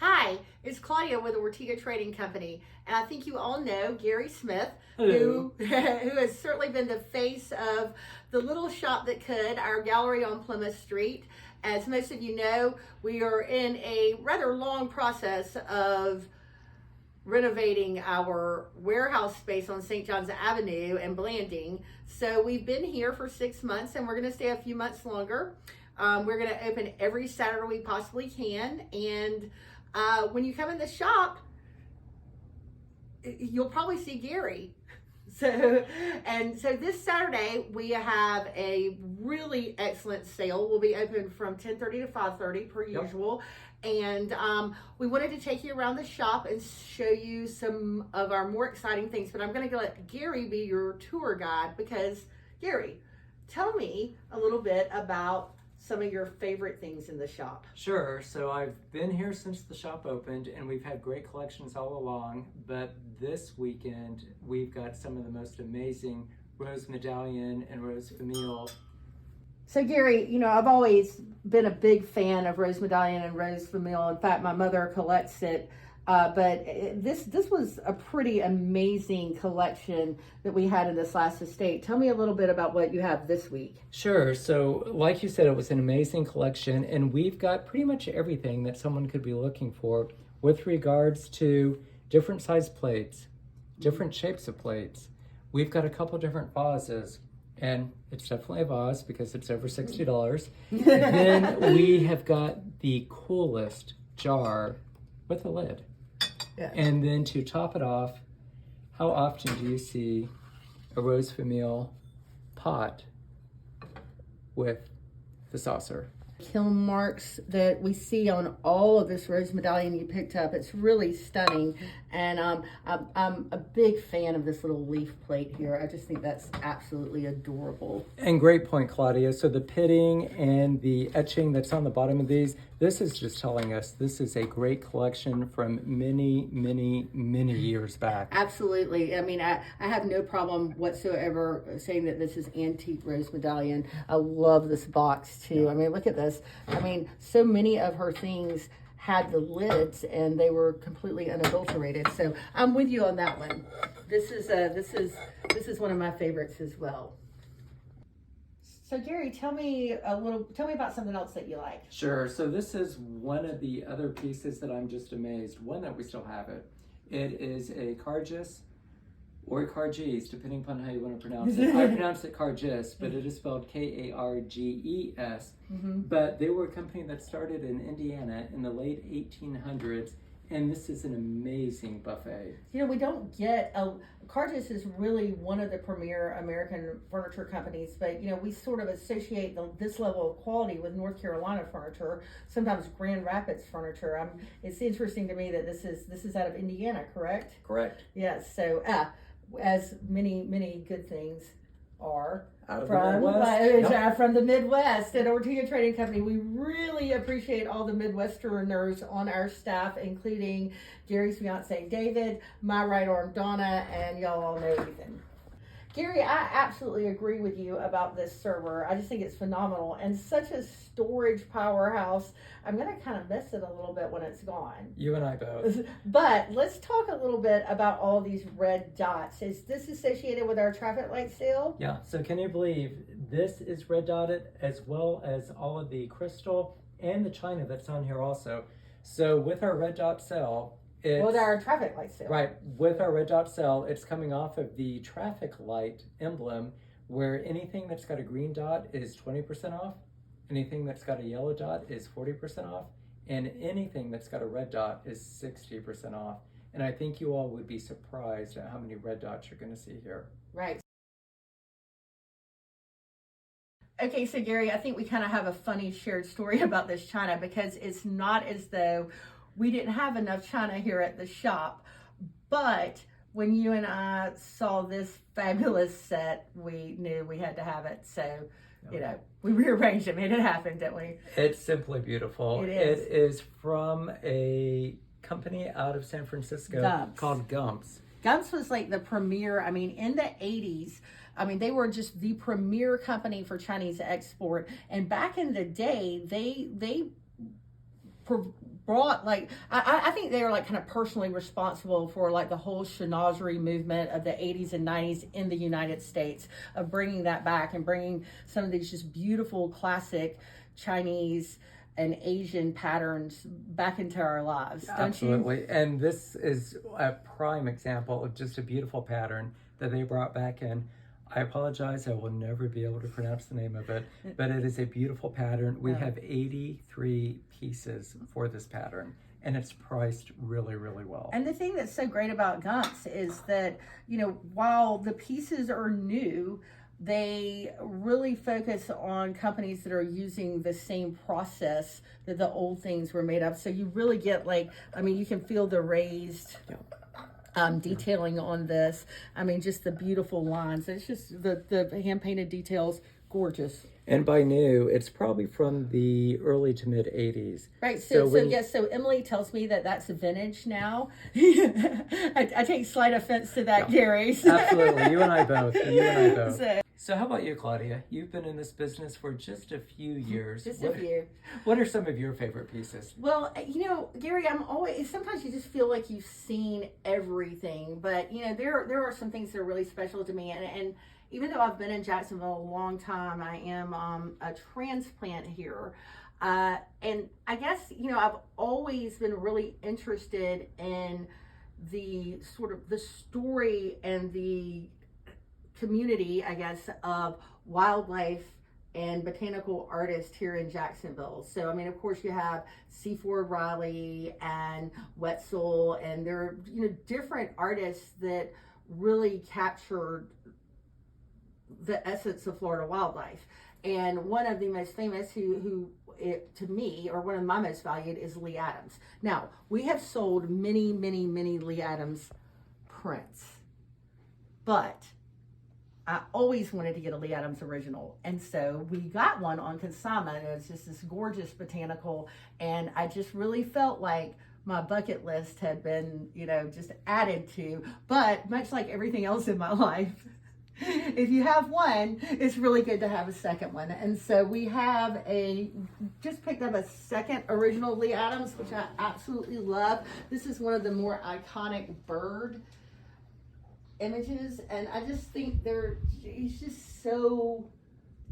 Hi, it's Claudia with the Ortega Trading Company, and I think you all know Gary Smith, Hello. who has certainly been the face of the little shop that could, our gallery on Plymouth Street. As most of you know, we are in a rather long process of renovating our warehouse space on St. John's Avenue and Blanding. So we've been here for 6 months, and we're going to stay a few months longer. We're going to open every Saturday we possibly can, and when you come in the shop, you'll probably see Gary. So this Saturday we have a really excellent sale. We'll be open from 10:30 to 5:30 per usual. And we wanted to take you around the shop and show you some of our more exciting things. But I'm going to let Gary be your tour guide, because Gary, tell me a little bit about some of your favorite things in the shop. Sure. So I've been here since the shop opened, and we've had great collections all along. But this weekend, we've got some of the most amazing rose medallion and rose famille. So Gary, you know, I've always been a big fan of rose medallion and rose famille. In fact, my mother collects it. But this was a pretty amazing collection that we had in this last estate. Tell me a little bit about what you have this week. Sure. So like you said, it was an amazing collection, and we've got pretty much everything that someone could be looking for with regards to different size plates, different shapes of plates. We've got a couple different vases, and it's definitely a vase because it's over $60. Then we have got the coolest jar with a lid. Yeah. And then to top it off, how often do you see a rose famille pot with the saucer? Kiln marks that we see on all of this rose medallion you picked up. It's really stunning, and I'm a big fan of this little leaf plate here. I just think that's absolutely adorable. And great point, Claudia. So the pitting and the etching that's on the bottom of these, this is just telling us this is a great collection from many, many, many years back. Absolutely. I mean, I have no problem whatsoever saying that this is antique rose medallion. I love this box too. I mean, look at this. I mean, so many of her things had the lids and they were completely unadulterated. So I'm with you on that one. This is one of my favorites as well. So Gary, tell me about something else that you like. Sure. So this is one of the other pieces that I'm just amazed. One that we still have it. It is a Cargis or Cargis, depending upon how you want to pronounce it. I pronounce it Cargis, but it is spelled Karges. Mm-hmm. But they were a company that started in Indiana in the late 1800s, and this is an amazing buffet. You know, we don't get Cargis is really one of the premier American furniture companies, but you know, we sort of associate this level of quality with North Carolina furniture, sometimes Grand Rapids furniture. It's interesting to me that this is out of Indiana, correct? Correct. Yes. So as many good things are From the Midwest. At Ortega Trading Company, we really appreciate all the Midwesterners on our staff, including Gary's fiance David, my right arm Donna, and y'all all know Ethan. Gary, I absolutely agree with you about this server. I just think it's phenomenal and such a storage powerhouse. I'm going to kind of miss it a little bit when it's gone. You and I both. But let's talk a little bit about all these red dots. Is this associated with our traffic light sale? Yeah, so can you believe this is red dotted, as well as all of the crystal and the china that's on here also. So with our red dot sale, with our traffic light sale. Right, with our red dot sale, it's coming off of the traffic light emblem, where anything that's got a green dot is 20% off, anything that's got a yellow dot is 40% off, and anything that's got a red dot is 60% off. And I think you all would be surprised at how many red dots you're going to see here. Right. Okay, so Gary, I think we kind of have a funny shared story about this china, because it's not as though we didn't have enough china here at the shop, but when you and I saw this fabulous set, we knew we had to have it. So, you know, we rearranged it, made it happen, didn't we? It's simply beautiful. It is. It is from a company out of San Francisco called Gumps. Gumps was like the premier, I mean, in the 80s, I mean, they were just the premier company for Chinese export. And back in the day, they brought like I think they are like kind of personally responsible for like the whole chinoiserie movement of the 80s and 90s in the United States, of bringing that back and bringing some of these just beautiful classic Chinese and Asian patterns back into our lives, don't Absolutely. you? And this is a prime example of just a beautiful pattern that they brought back in. I apologize, I will never be able to pronounce the name of it, but it is a beautiful pattern. We have 83 pieces for this pattern, and it's priced really, really well. And the thing that's so great about Gunts is that, you know, while the pieces are new, they really focus on companies that are using the same process that the old things were made of. So you really get like, I mean, you can feel the raised detailing on this. I mean, just the beautiful lines. It's just the hand-painted details, gorgeous. And by new, it's probably from the early to mid 80s. Right. So Emily tells me that that's vintage now. I take slight offense to that, Gary. Absolutely. You and I both. So how about you, Claudia? You've been in this business for just a few years. Just a few. What are some of your favorite pieces? Well, you know, Gary, sometimes you just feel like you've seen everything, but you know, there are some things that are really special to me, and even though I've been in Jacksonville a long time, I am a transplant here. And I guess, you know, I've always been really interested in the sort of the story and the community, I guess, of wildlife and botanical artists here in Jacksonville. So, I mean, of course, you have Seaford Riley and Wetzel, and there are, you know, different artists that really captured the essence of Florida wildlife. And one of the most famous to me, or one of my most valued, is Lee Adams. Now, we have sold many, many, many Lee Adams prints, but I always wanted to get a Lee Adams original. And so we got one on consignment. It was just this gorgeous botanical, and I just really felt like my bucket list had been, you know, just added to. But much like everything else in my life, if you have one, it's really good to have a second one. And so we have just picked up a second original Lee Adams, which I absolutely love. This is one of the more iconic bird images, and I just think he's just so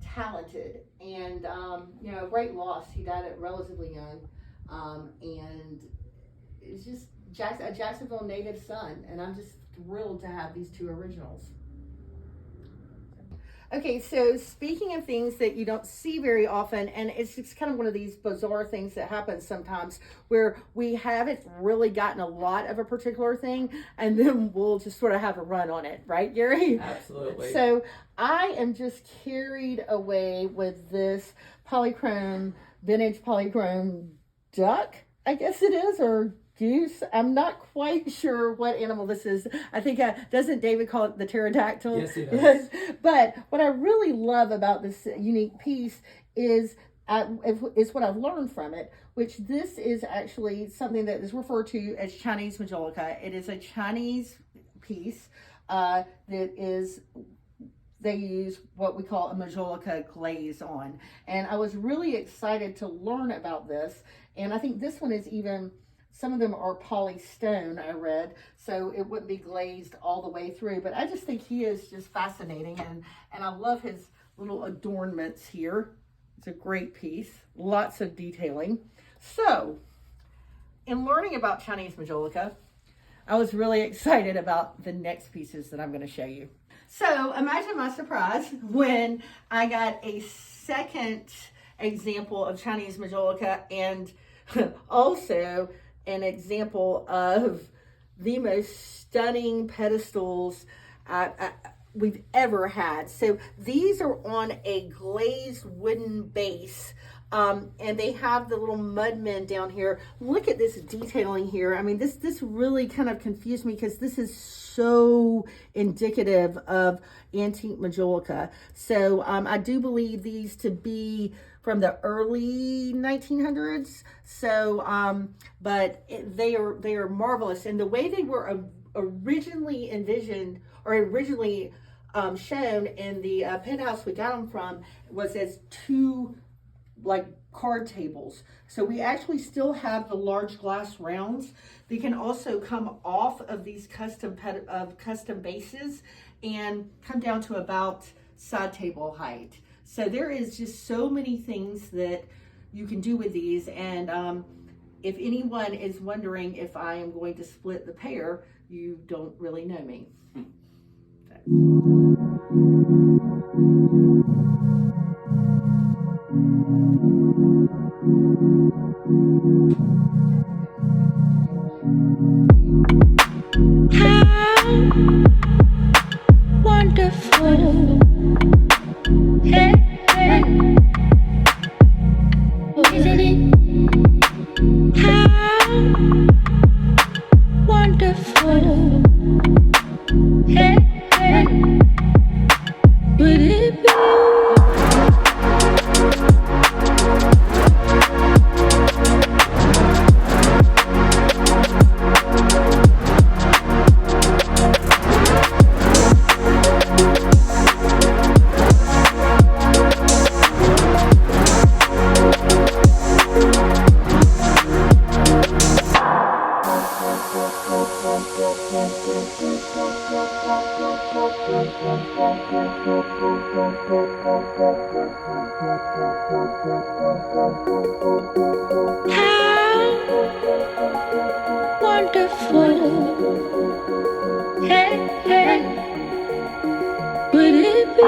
talented, and you know, great loss. He died at relatively young, and it's just a Jacksonville native son, and I'm just thrilled to have these two originals. Okay, so speaking of things that you don't see very often, and it's just kind of one of these bizarre things that happens sometimes where we haven't really gotten a lot of a particular thing, and then we'll just sort of have a run on it, right, Gary? Absolutely. So I am just carried away with this vintage polychrome duck, I guess it is, or goose. I'm not quite sure what animal this is. I think, doesn't David call it the pterodactyl? Yes, he does. But what I really love about this unique piece is what I've learned from it, which this is actually something that is referred to as Chinese majolica. It is a Chinese piece they use what we call a majolica glaze on. And I was really excited to learn about this. And I think this one is even, some of them are polystone, I read, so it wouldn't be glazed all the way through. But I just think he is just fascinating, and I love his little adornments here. It's a great piece, lots of detailing. So, in learning about Chinese majolica, I was really excited about the next pieces that I'm going to show you. So, imagine my surprise when I got a second example of Chinese majolica, and also an example of the most stunning pedestals we've ever had. So these are on a glazed wooden base, and they have the little mudmen down here. Look at this detailing here. I mean, this really kind of confused me, because this is so indicative of antique majolica. So I do believe these to be from the early 1900s. So, but they are marvelous. And the way they were originally envisioned, or originally shown in the penthouse we got them from, was as two like card tables. So we actually still have the large glass rounds. They can also come off of these custom bases and come down to about side table height. So there is just so many things that you can do with these. And if anyone is wondering if I am going to split the pair, you don't really know me. Wonderful. Hey, hey. Isn't it? How wonderful. Hey, hey. Would it be? How wonderful. Hey, hey. Would it be?